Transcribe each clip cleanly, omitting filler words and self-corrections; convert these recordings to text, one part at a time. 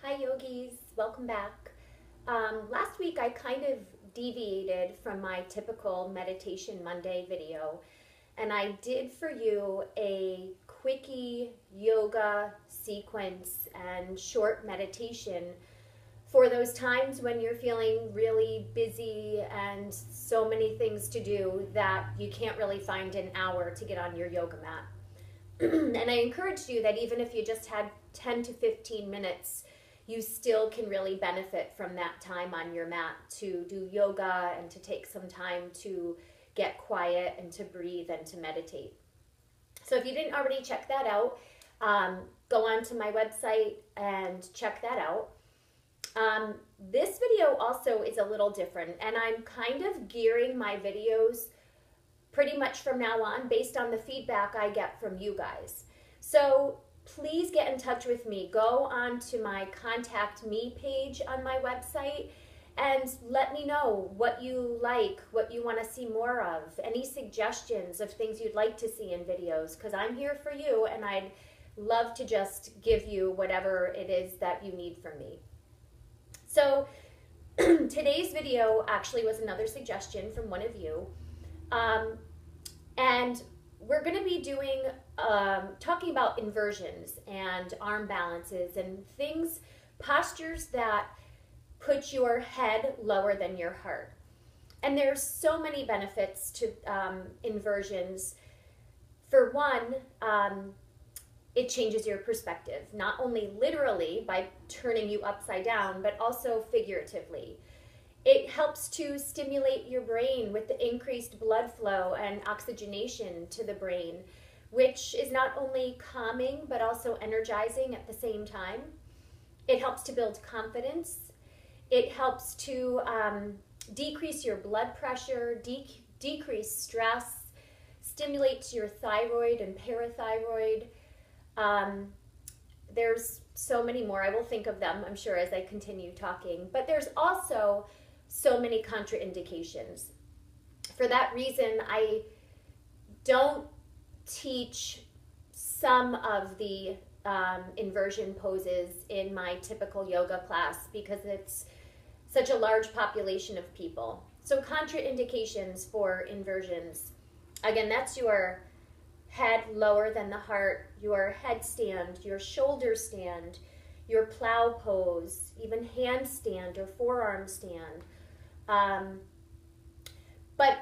Hi yogis, welcome back. Last week I kind of deviated from my typical Meditation Monday video, and I did for you a quickie yoga sequence and short meditation for those times when you're feeling really busy and so many things to do that you can't really find an hour to get on your yoga mat. And I encouraged you that even if you just had 10 to 15 minutes, you still can really benefit from that time on your mat to do yoga and to take some time to get quiet and to breathe and to meditate. So if you didn't already check that out, go on to my website and check that out. This video also is a little different, and I'm kind of gearing my videos pretty much from now on based on the feedback I get from you guys. So please get in touch with me. Go on to my Contact Me page on my website and let me know what you like, what you want to see more of, any suggestions of things you'd like to see in videos, because I'm here for you and I'd love to just give you whatever it is that you need from me. So today's video actually was another suggestion from one of you. And we're going to be doing, talking about inversions and arm balances and things, postures that put your head lower than your heart. And there's so many benefits to inversions. For one, it changes your perspective, not only literally by turning you upside down, but also figuratively. It helps to stimulate your brain with the increased blood flow and oxygenation to the brain, which is not only calming but also energizing at the same time. It helps to build confidence. It helps to decrease your blood pressure, decrease stress, stimulates your thyroid and parathyroid. There's so many more. I will think of them, I'm sure, as I continue talking. But there's also so many contraindications. For that reason, I don't teach some of the inversion poses in my typical yoga class because it's such a large population of people. So contraindications for inversions, again, that's your head lower than the heart, your headstand, your shoulder stand, your plow pose, even handstand or forearm stand. But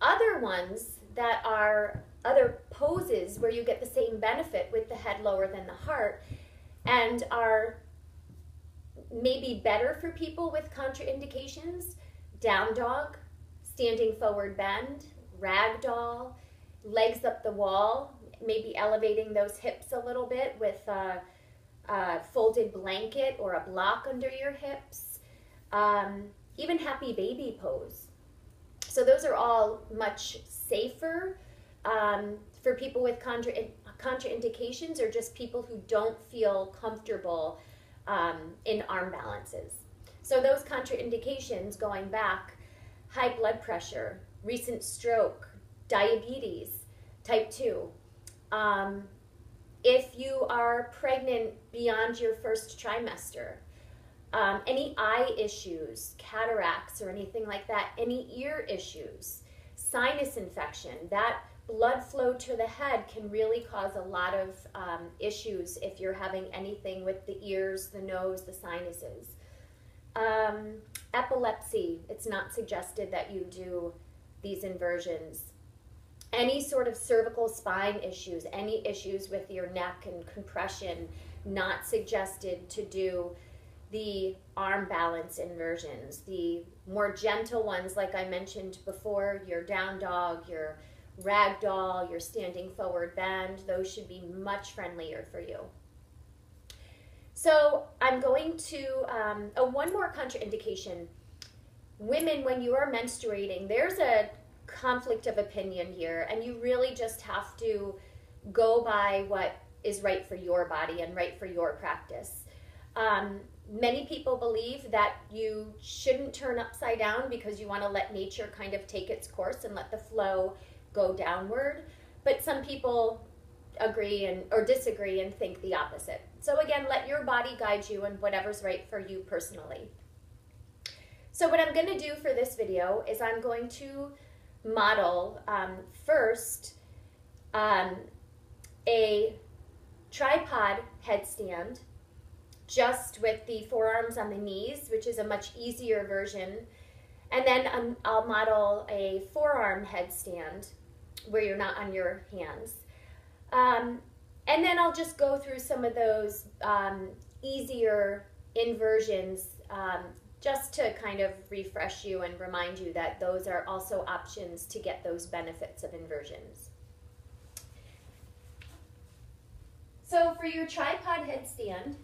other ones that are other poses where you get the same benefit with the head lower than the heart and are maybe better for people with contraindications: down dog, standing forward bend, ragdoll, legs up the wall, maybe elevating those hips a little bit with a folded blanket or a block under your hips, even happy baby pose. So those are all much safer for people with contraindications or just people who don't feel comfortable in arm balances. So those contraindications, going back: high blood pressure, recent stroke, diabetes, type 2. If you are pregnant beyond your first trimester, any eye issues, cataracts or anything like that, any ear issues, sinus infection, that blood flow to the head can really cause a lot of issues if you're having anything with the ears, the nose, the sinuses. Epilepsy, it's not suggested that you do these inversions. Any sort of cervical spine issues, any issues with your neck and compression, not suggested to do the arm balance inversions. The more gentle ones, like I mentioned before, your down dog, your ragdoll, your standing forward bend, those should be much friendlier for you. So I'm going to, one more contraindication. Women, when you are menstruating, there's a conflict of opinion here, and you really just have to go by what is right for your body and right for your practice. Many people believe that you shouldn't turn upside down because you want to let nature kind of take its course and let the flow go downward. But some people agree or disagree and think the opposite. So again, let your body guide you in whatever's right for you personally. So what I'm going to do for this video is I'm going to model first a tripod headstand just with the forearms on the knees, which is a much easier version. And then I'll model a forearm headstand where you're not on your hands. And then I'll just go through some of those easier inversions just to kind of refresh you and remind you that those are also options to get those benefits of inversions. So for your tripod headstand,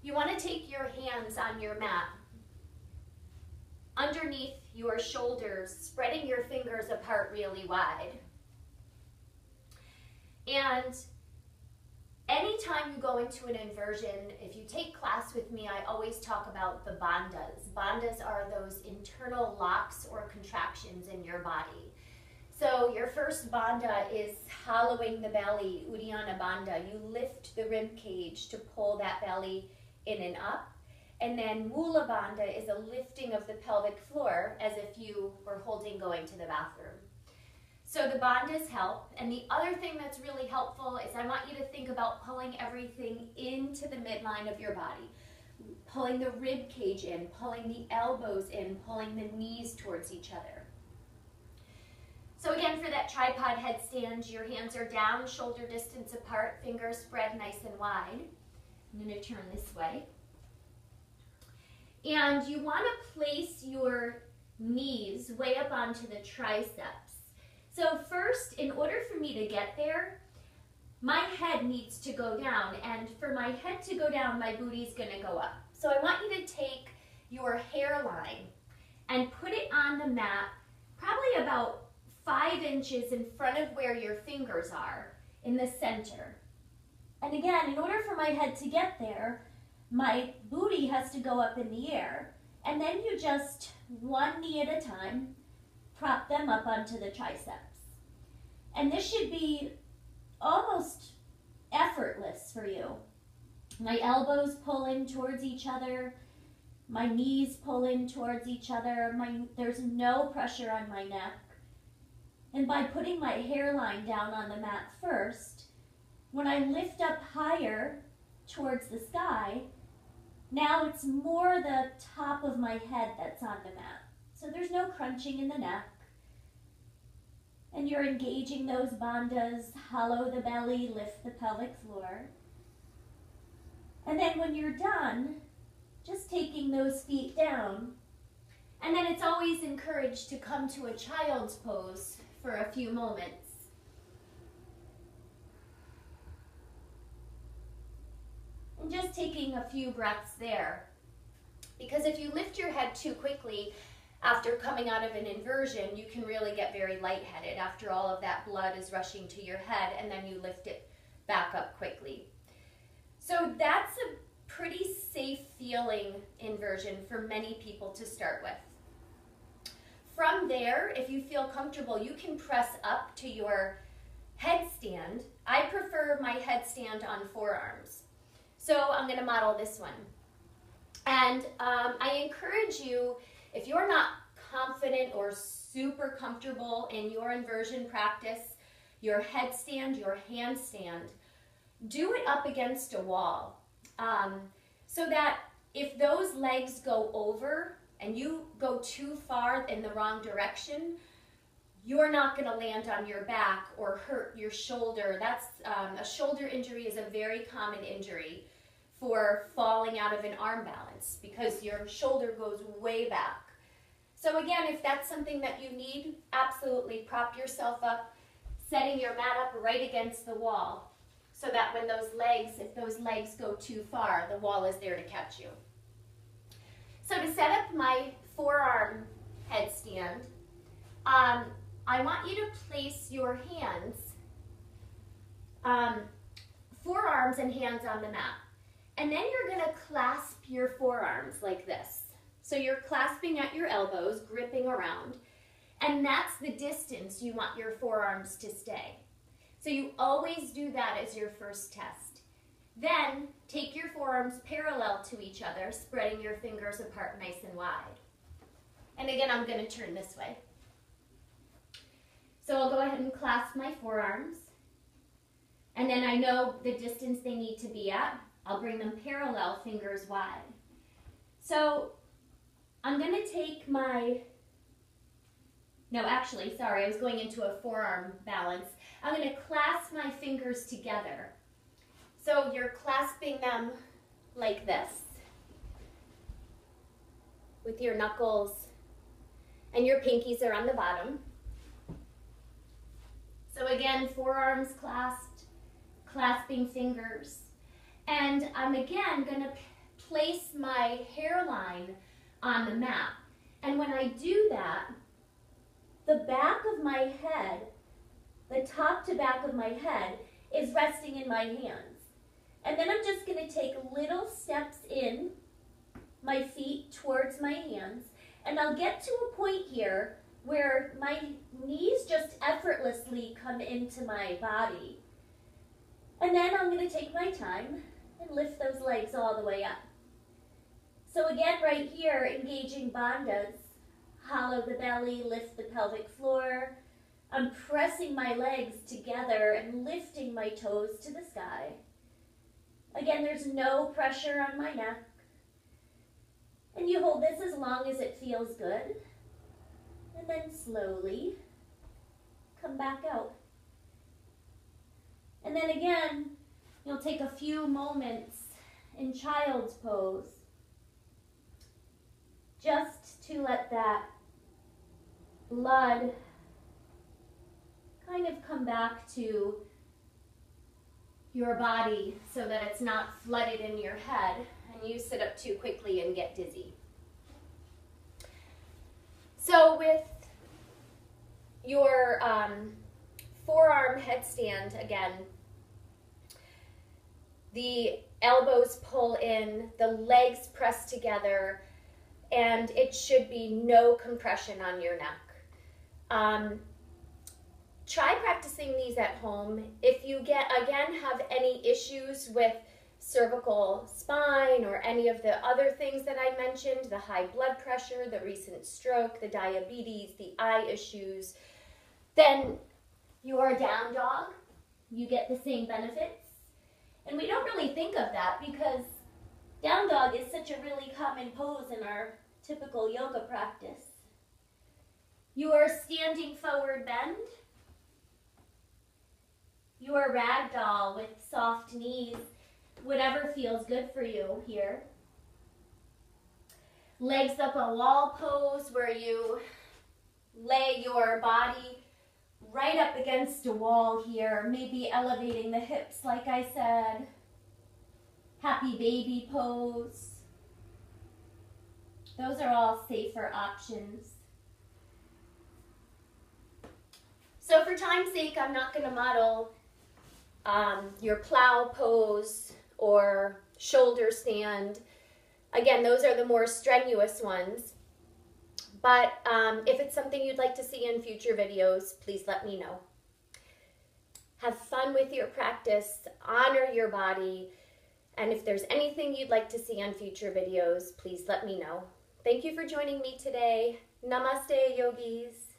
you want to take your hands on your mat underneath your shoulders, spreading your fingers apart really wide. And anytime you go into an inversion, if you take class with me, I always talk about the bandhas. Bandhas are those internal locks or contractions in your body. So your first bandha is hollowing the belly, Uddiyana bandha. You lift the rib cage to pull that belly in and up. And then Mula bandha is a lifting of the pelvic floor as if you were going to the bathroom. So the bandhas help. And the other thing that's really helpful is I want you to think about pulling everything into the midline of your body. Pulling the rib cage in, pulling the elbows in, pulling the knees towards each other. So again, for that tripod headstand, your hands are down, shoulder distance apart, fingers spread nice and wide. I'm going to turn this way. And you want to place your knees way up onto the triceps. So first, in order for me to get there, my head needs to go down. And for my head to go down, my booty's going to go up. So I want you to take your hairline and put it on the mat, probably about 5 inches in front of where your fingers are, in the center. And again, in order for my head to get there, my booty has to go up in the air. And then you just, one knee at a time, prop them up onto the triceps. And this should be almost effortless for you. My elbows pull in towards each other. My knees pull in towards each other. There's no pressure on my neck. And by putting my hairline down on the mat first, when I lift up higher towards the sky, now it's more the top of my head that's on the mat. So there's no crunching in the neck. And you're engaging those bandhas, hollow the belly, lift the pelvic floor. And then when you're done, just taking those feet down. And then it's always encouraged to come to a child's pose for a few moments. And just taking a few breaths there. Because if you lift your head too quickly after coming out of an inversion, you can really get very lightheaded after all of that blood is rushing to your head, and then you lift it back up quickly. So that's a pretty safe feeling inversion for many people to start with. From there, if you feel comfortable, you can press up to your headstand. I prefer my headstand on forearms. So I'm going to model this one. And I encourage you, if you're not confident or super comfortable in your inversion practice, your headstand, your handstand, do it up against a wall. So that if those legs go over and you go too far in the wrong direction, you're not going to land on your back or hurt your shoulder. That's a shoulder injury is a very common injury for falling out of an arm balance because your shoulder goes way back. So again, if that's something that you need, absolutely prop yourself up, setting your mat up right against the wall so that when those legs, if those legs go too far, the wall is there to catch you. So to set up my forearm headstand, I want you to place your hands, forearms and hands on the mat. And then you're going to clasp your forearms like this. So you're clasping at your elbows, gripping around, and that's the distance you want your forearms to stay. So you always do that as your first test. Then take your forearms parallel to each other, spreading your fingers apart nice and wide. And again, I'm going to turn this way. So I'll go ahead and clasp my forearms. And then I know the distance they need to be at. I'll bring them parallel, fingers wide. So I'm going to take my, no, actually, sorry, I was going into a forearm balance. I'm going to clasp my fingers together. So you're clasping them like this with your knuckles, and your pinkies are on the bottom. So again, forearms clasped, clasping fingers. And I'm again going to place my hairline on the mat. And when I do that, the back of my head, the top to back of my head, is resting in my hands. And then I'm just going to take little steps in my feet towards my hands. And I'll get to a point here where my knees just effortlessly come into my body. And then I'm going to take my time and lift those legs all the way up. So again, right here, engaging bandhas, hollow the belly, lift the pelvic floor. I'm pressing my legs together and lifting my toes to the sky. Again, there's no pressure on my neck. And you hold this as long as it feels good. And then slowly come back out. And then again, you'll take a few moments in child's pose just to let that blood kind of come back to your body so that it's not flooded in your head and you sit up too quickly and get dizzy. So with your forearm headstand, again, the elbows pull in, the legs press together, and it should be no compression on your neck. Try practicing these at home. If you have any issues with cervical spine or any of the other things that I mentioned, the high blood pressure, the recent stroke, the diabetes, the eye issues, then your down dog, you get the same benefits. And we don't really think of that because down dog is such a really common pose in our typical yoga practice. Your standing forward bend, your ragdoll with soft knees, whatever feels good for you here. Legs up a wall pose where you lay your body right up against a wall here, maybe elevating the hips like I said. Happy baby pose. Those are all safer options. So for time's sake, I'm not going to model your plow pose or shoulder stand. Again, those are the more strenuous ones. But if it's something you'd like to see in future videos, please let me know. Have fun with your practice, honor your body, and if there's anything you'd like to see on future videos, please let me know. Thank you for joining me today. Namaste, yogis.